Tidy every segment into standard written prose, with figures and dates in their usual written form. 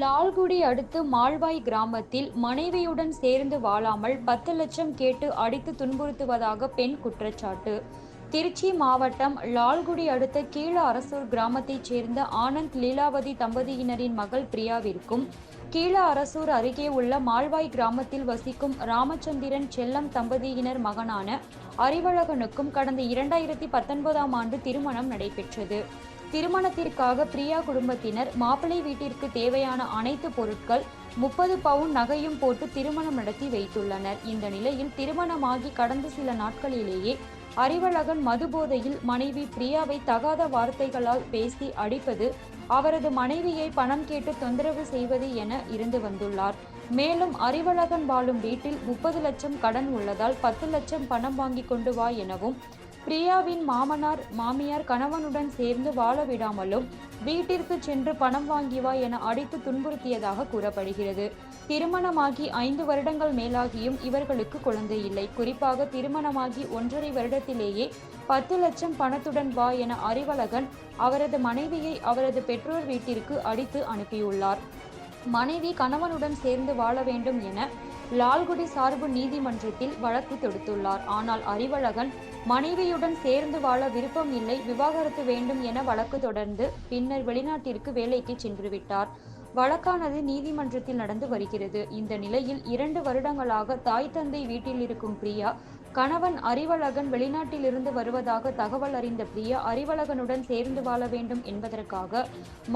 லால்குடி அடுத்து மால்வாய் கிராமத்தில் மனைவியுடன் சேர்ந்து வாழாமல் 10 லட்சம் கேட்டு அடித்து துன்புறுத்துவதாக பெண் குற்றச்சாட்டு. திருச்சி மாவட்டம் லால்குடி அடுத்த கீழ அரசூர் கிராமத்தைச் சேர்ந்த ஆனந்த் லீலாவதி தம்பதியினரின் மகள் பிரியாவிற்கும், கீழ அரசூர் அருகே உள்ள மால்வாய் கிராமத்தில் வசிக்கும் ராமச்சந்திரன் செல்லம் தம்பதியினர் மகனான அறிவழகனுக்கும் கடந்த 2019ஆம் ஆண்டு திருமணம் நடைபெற்றது. திருமணத்திற்காக பிரியா குடும்பத்தினர் மாப்பிள்ளை வீட்டிற்கு தேவையான அனைத்து பொருட்கள் 30 பவுன் நகையும் போட்டு திருமணம் நடத்தி வைத்துள்ளனர். இந்த நிலையில் திருமணமாகி கடந்த சில நாட்களிலேயே அறிவழகன் மதுபோதையில் மனைவி பிரியாவை தகாத வார்த்தைகளால் பேசி அடிப்பது, அவரது மனைவியை பணம் கேட்டு தொந்தரவு செய்வது என இருந்து வந்துள்ளார். மேலும் அறிவழகன் வாழும் வீட்டில் 30 லட்சம் கடன் உள்ளதால் 10 லட்சம் பணம் வாங்கி கொண்டு வா எனவும், பிரியாவின் மாமனார் மாமியார் கணவனுடன் சேர்ந்து வாழ விடாமலும் வீட்டிற்கு சென்று பணம் வாங்கி வா என அடித்து துன்புறுத்தியதாக கூறப்படுகிறது. திருமணமாகி 5 வருடங்கள் மேலாகியும் இவர்களுக்கு குழந்தை இல்லை. குறிப்பாக திருமணமாகி 1.5 வருடத்திலேயே 10 லட்சம் பணத்துடன் வா என அறிவழகன் அவரது மனைவியை அவரது பெற்றோர் வீட்டிற்கு அடித்து அனுப்பியுள்ளார். மனைவி கணவனுடன் சேர்ந்து வாழ வேண்டும் என லால்குடி சார்பு நீதிமன்றத்தில் வழக்கு தொடுத்துள்ளார். ஆனால் அறிவழகன் மனைவியுடன் சேர்ந்து வாழ விருப்பம் இல்லை, விவாகரத்து வேண்டும் என வழக்கு தொடர்ந்து பின்னர் வெளிநாட்டிற்கு வேலைக்கு சென்றுவிட்டார். வழக்கானது நீதிமன்றத்தில் நடந்து வருகிறது. இந்த நிலையில் 2 வருடங்களாக தாய் தந்தை வீட்டில் இருக்கும் பிரியா, கணவன் அறிவழகன் வெளிநாட்டிலிருந்து வருவதாக தகவல் அறிந்த பிரியா அறிவழகனுடன் சேர்ந்து வாழ வேண்டும் என்பதற்காக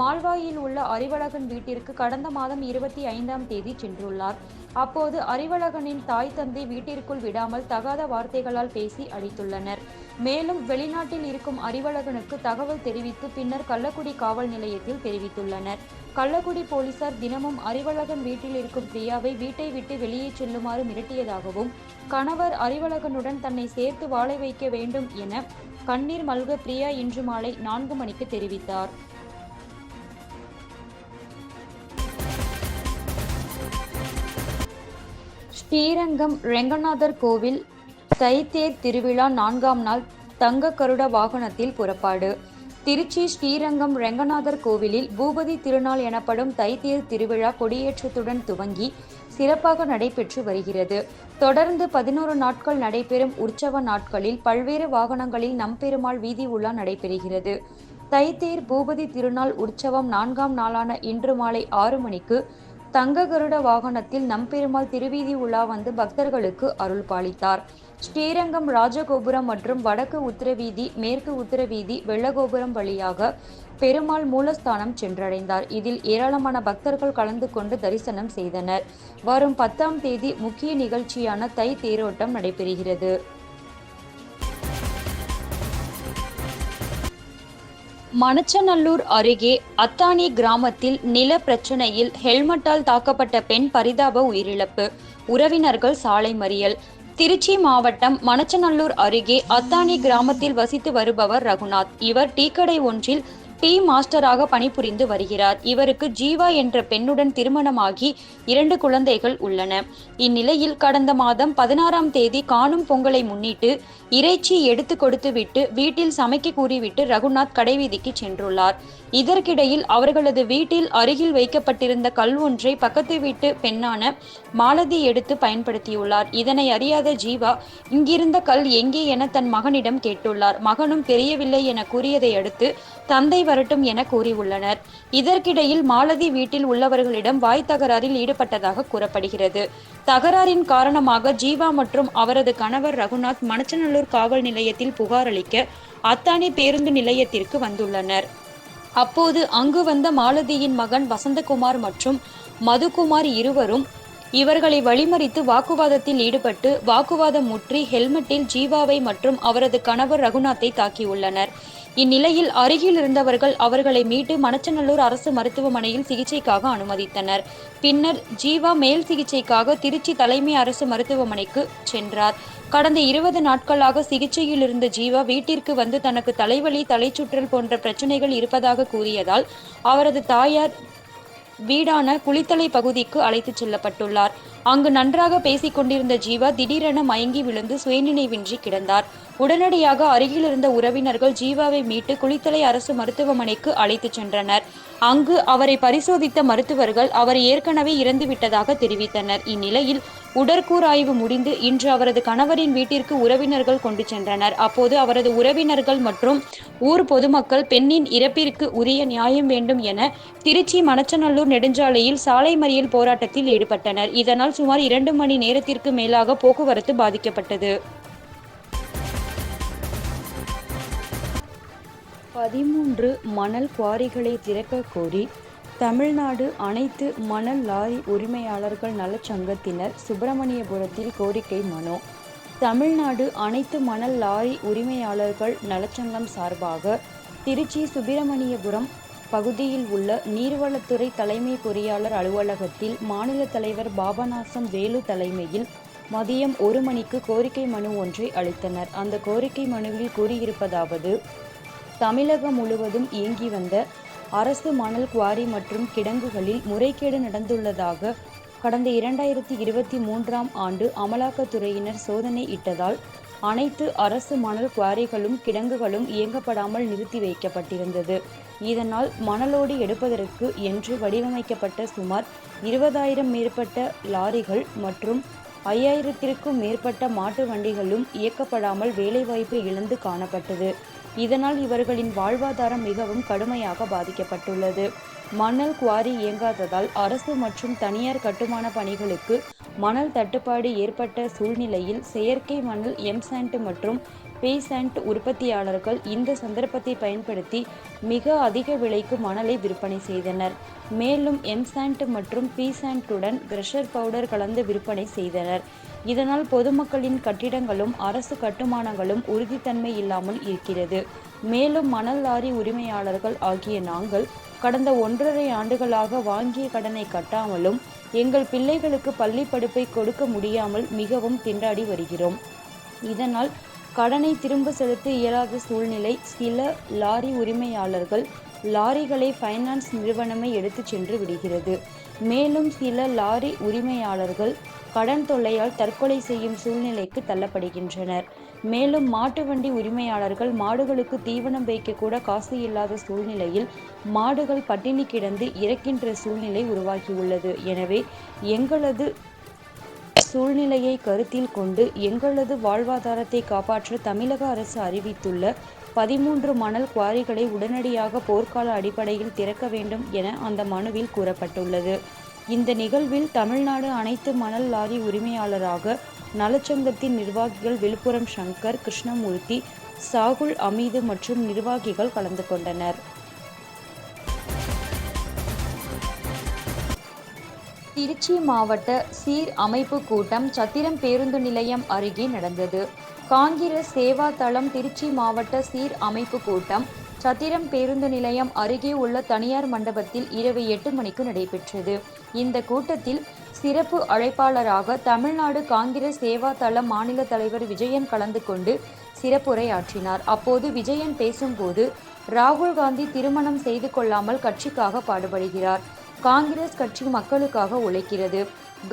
மால்வாயில் உள்ள அறிவழகன் வீட்டிற்கு கடந்த மாதம் 25ஆம் தேதி சென்றுள்ளார். அப்போது அறிவழகனின் தாய் தந்தை வீட்டிற்குள் விடாமல் தகாத வார்த்தைகளால் பேசி அடித்துள்ளனர். மேலும் வெளிநாட்டில் இருக்கும் அறிவழகனுக்கு தகவல் தெரிவித்து பின்னர் கள்ளக்குடி காவல் நிலையத்தில் தெரிவித்துள்ளனர். கள்ளக்குடி போலீசார் தினமும் அறிவழகன் வீட்டில் இருக்கும் பிரியாவை வீட்டை விட்டு வெளியே செல்லுமாறு மிரட்டியதாகவும், கணவர் அறிவழகனுடன் தன்னை சேர்த்து வாழ வைக்க வேண்டும் என கண்ணீர் மல்க பிரியா இன்று மாலை 4 மணிக்கு தெரிவித்தார். ஸ்ரீரங்கம் ரெங்கநாதர் கோவில் தைத்தேர் திருவிழா 4ஆம் நாள் தங்க கருட வாகனத்தில் புறப்பாடு. திருச்சி ஸ்ரீரங்கம் ரெங்கநாதர் கோவிலில் பூபதி திருநாள் எனப்படும் தைத்தேர் திருவிழா கொடியேற்றத்துடன் துவங்கி சிறப்பாக நடைபெற்று வருகிறது. தொடர்ந்து 11 நாட்கள் நடைபெறும் உற்சவ நாட்களில் பல்வேறு வாகனங்களில் நம்பெருமாள் வீதி உலா நடைபெறுகிறது. தைத்தேர் பூபதி திருநாள் உற்சவம் 4ஆம் நாளான இன்று மாலை 6 மணிக்கு தங்க கருட வாகனத்தில் நம்பெருமாள் திருவீதி உலா வந்து பக்தர்களுக்கு அருள் பாலித்தார். ஸ்ரீரங்கம் ராஜகோபுரம் மற்றும் வடக்கு உத்திரவீதி, மேற்கு உத்திரவீதி, வெள்ளகோபுரம் வழியாக பெருமாள் மூலஸ்தானம் சென்றடைந்தார். இதில் ஏராளமான பக்தர்கள் கலந்து கொண்டு தரிசனம் செய்தனர். வரும் 10ஆம் தேதி முக்கிய நிகழ்ச்சியான தை தேரோட்டம் நடைபெறுகிறது. மணச்சநல்லூர் அருகே அத்தானி கிராமத்தில் நில பிரச்சனையில் ஹெல்மெட்டால் தாக்கப்பட்ட பெண் பரிதாப உயிரிழப்பு, உறவினர்கள் சாலை மறியல். திருச்சி மாவட்டம் மணச்சநல்லூர் அருகே அத்தானி கிராமத்தில் வசித்து வருபவர் ரகுநாத். இவர் டீக்கடை ஒன்றில் டீ மாஸ்டராக பணிபுரிந்து வருகிறார். இவருக்கு ஜீவா என்ற பெண்ணுடன் திருமணமாகி 2 குழந்தைகள் உள்ளன. இந்நிலையில் கடந்த மாதம் 16ஆம் தேதி காணும் பொங்கலை முன்னிட்டு இறைச்சி எடுத்து கொடுத்துவிட்டு வீட்டில் சமைக்க கூறிவிட்டு ரகுநாத் கடைவீதிக்கு சென்றுள்ளார். இதற்கிடையில் அவர்களது வீட்டில் அருகில் வைக்கப்பட்டிருந்த கல் ஒன்றை பக்கத்து வீட்டு பெண்ணான மாலதி எடுத்து பயன்படுத்தியுள்ளார். இதனை அறியாத ஜீவா இங்கிருந்த கல் எங்கே என தன் மகனிடம் கேட்டுள்ளார். மகனும் தெரியவில்லை என கூறியதை அடுத்து தந்தை வரட்டும் என கூறியுள்ளனர். இதற்கிடையில் மாலதி வீட்டில் உள்ளவர்களிடம் வாய் தகராறில் ஈடுபட்டதாக கூறப்படுகிறது. தகராறின் காரணமாக ஜீவா மற்றும் அவரது கணவர் ரகுநாத் மணச்சநல்லூர் காவல் நிலையத்தில் புகார் அளிக்க அத்தானி பேருந்து நிலையத்திற்கு வந்துள்ளனர். அப்போது அங்கு வந்த மாலதியின் மகன் வசந்தகுமார் மற்றும் மதுகுமார் இருவரும் இவர்களை வழிமறித்து வாக்குவாதத்தில் ஈடுபட்டு வாக்குவாதம் முற்றி ஹெல்மெட்டில் ஜீவாவை மற்றும் அவரது கணவர் ரகுநாத்தை தாக்கியுள்ளனர். இந்நிலையில் அருகில் இருந்தவர்கள் அவர்களை மீட்டு மணச்சநல்லூர் அரசு மருத்துவமனையில் சிகிச்சைக்காக அனுமதித்தனர். பின்னர் ஜீவா மேல் சிகிச்சைக்காக திருச்சி தலைமை அரசு மருத்துவமனைக்கு சென்றார். கடந்த 20 நாட்களாக சிகிச்சையில் இருந்த ஜீவா வீட்டிற்கு வந்து தனக்கு தலைவலி, தலைச்சுற்றல் போன்ற பிரச்சனைகள் இருப்பதாக கூறியதால் அவரது தாயார் வீடான குளித்தலை பகுதிக்கு அழைத்துச் செல்லப்பட்டுள்ளார். அங்கு நன்றாக பேசிக் கொண்டிருந்த ஜீவா திடீரென மயங்கி விழுந்து சுயநினைவின்றி கிடந்தார். உடனடியாக அருகில் இருந்த உறவினர்கள் ஜீவாவை மீட்டு குளித்தலை அரசு மருத்துவமனைக்கு அழைத்துச் சென்றனர். அங்கு அவரை பரிசோதித்த மருத்துவர்கள் அவர் ஏற்கனவே இறந்துவிட்டதாக தெரிவித்தனர். இந்நிலையில் உடற்கூறாய்வு முடிந்து இன்று அவரது கணவரின் வீட்டிற்கு உறவினர்கள் கொண்டு சென்றனர். அப்போது அவரது உறவினர்கள் மற்றும் ஊர் பொதுமக்கள் பெண்ணின் இறப்பிற்கு உரிய நியாயம் வேண்டும் என திருச்சி மணச்சநல்லூர் நெடுஞ்சாலையில் சாலை மறியல் போராட்டத்தில் ஈடுபட்டனர். இதனால் சுமார் 2 மணி நேரத்திற்கு மேலாக போக்குவரத்து பாதிக்கப்பட்டது. 13 மணல் குவாரிகளை திறக்க கோரி தமிழ்நாடு அனைத்து மணல் லாரி உரிமையாளர்கள் நலச்சங்கத்தினர் சுப்பிரமணியபுரத்தில் கோரிக்கை மனு. தமிழ்நாடு அனைத்து மணல் லாரி உரிமையாளர்கள் நலச்சங்கம் சார்பாக திருச்சி சுப்பிரமணியபுரம் பகுதியில் உள்ள நீர்வளத்துறை தலைமை பொறியாளர் அலுவலகத்தில் மாநில தலைவர் பாபநாசம் வேலு தலைமையில் மதியம் 1 மணிக்கு கோரிக்கை மனு ஒன்றை அளித்தனர். அந்த கோரிக்கை மனுவில் கூறியிருப்பதாவது: தமிழகம் முழுவதும் இயங்கி வந்த அரசு மணல் குவாரி மற்றும் கிடங்குகளில் முறைகேடு நடந்துள்ளதாக கடந்த 2023ஆம் ஆண்டு அமலாக்கத்துறையினர் சோதனை இட்டதால் அனைத்து அரசு மணல் குவாரிகளும் கிடங்குகளும் இயங்கப்படாமல் நிறுத்தி வைக்கப்பட்டிருந்தது. இதனால் மணலோடு எடுப்பதற்கு என்று வடிவமைக்கப்பட்ட சுமார் 20,000 மேற்பட்ட லாரிகள் மற்றும் 5,000த்திற்கும் மேற்பட்ட மாட்டு வண்டிகளும் இயக்கப்படாமல் வேலைவாய்ப்பு இழந்து காணப்பட்டது. இதனால் இவர்களின் வாழ்வாதாரம் மிகவும் கடுமையாக பாதிக்கப்பட்டுள்ளது. மணல் குவாரி இயங்காததால் அரசு மற்றும் தனியார் கட்டுமான பணிகளுக்கு மணல் தட்டுப்பாடு ஏற்பட்ட சூழ்நிலையில் செயற்கை மணல் எம்சாண்ட் மற்றும் பேசாண்ட் உற்பத்தியாளர்கள் இந்த சந்தர்ப்பத்தை பயன்படுத்தி மிக அதிக விலைக்கு மணலை விற்பனை செய்தனர். மேலும் எம்சாண்ட் மற்றும் பீசாண்டுடன் கிரஷர் பவுடர் கலந்து விற்பனை செய்தனர். இதனால் பொதுமக்களின் கட்டிடங்களும் அரசு கட்டுமானங்களும் உறுதித்தன்மை இல்லாமல் இருக்கிறது. மேலும் மணல் லாரி உரிமையாளர்கள் ஆகிய நாங்கள் கடந்த 1.5 ஆண்டுகளாக வாங்கிய கடனை கட்டாமலும் எங்கள் பிள்ளைகளுக்கு பள்ளி படிப்பை கொடுக்க முடியாமல் மிகவும் திண்டாடி வருகிறோம். இதனால் கடனை திரும்ப செலுத்த இயலாத சூழ்நிலை. சில லாரி உரிமையாளர்கள் லாரிகளை ஃபைனான்ஸ் நிறுவனமே எடுத்துச் சென்று விடுகிறது. மேலும் சில லாரி உரிமையாளர்கள் கடன் தொல்லையால் தற்கொலை செய்யும் சூழ்நிலைக்கு தள்ளப்படுகின்றனர். மேலும் மாட்டு வண்டி உரிமையாளர்கள் மாடுகளுக்கு தீவனம் வைக்க கூட காசு இல்லாத சூழ்நிலையில் மாடுகள் பட்டினி கிடந்து இறக்கின்ற சூழ்நிலை உருவாகியுள்ளது. எனவே எங்களது சூழ்நிலையை கருத்தில் கொண்டு எங்களது வாழ்வாதாரத்தை காப்பாற்ற தமிழக அரசு அறிவித்துள்ள 13 மணல் குவாரிகளை உடனடியாக போர்க்கால அடிப்படையில் திறக்க வேண்டும் என அந்த மனுவில் கூறப்பட்டுள்ளது. இந்த நிகழ்வில் தமிழ்நாடு அனைத்து மணல் லாரி உரிமையாளராக நலச்சங்கத்தின் நிர்வாகிகள் விழுப்புரம் சங்கர், கிருஷ்ணமூர்த்தி, சாகுல் அமீது மற்றும் நிர்வாகிகள் கலந்து கொண்டனர். திருச்சி மாவட்ட சீர் அமைப்பு கூட்டம் சத்திரம் பேருந்து நிலையம் அருகே நடந்தது. காங்கிரஸ் சேவா தளம் திருச்சி மாவட்ட சீர் அமைப்பு கூட்டம் சத்திரம் பேருந்து நிலையம் அருகே உள்ள தனியார் மண்டபத்தில் இரவு 8 மணிக்கு நடைபெற்றது. இந்த கூட்டத்தில் சிறப்பு அழைப்பாளராக தமிழ்நாடு காங்கிரஸ் சேவா தளம் மாநில தலைவர் விஜயன் கலந்து கொண்டு சிறப்புரையாற்றினார். அப்போது விஜயன் பேசும்போது, ராகுல் காந்தி திருமணம் செய்து கொள்ளாமல் கட்சிக்காக பாடுபடுகிறார். காங்கிரஸ் கட்சி மக்களுக்காக உழைக்கிறது.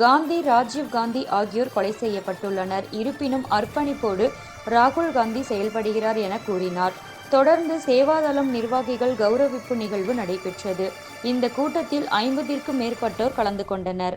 காந்தி, ராஜீவ் காந்தி ஆகியோர் கொலை செய்யப்பட்டுள்ளனர். இருப்பினும் அர்ப்பணிப்போடு ராகுல் காந்தி செயல்படுகிறார் என கூறினார். தொடர்ந்து சேவாதளம் நிர்வாகிகள் கௌரவிப்பு நிகழ்வு நடைபெற்றது. இந்த கூட்டத்தில் 50க்கும் மேற்பட்டோர் கலந்து கொண்டனர்.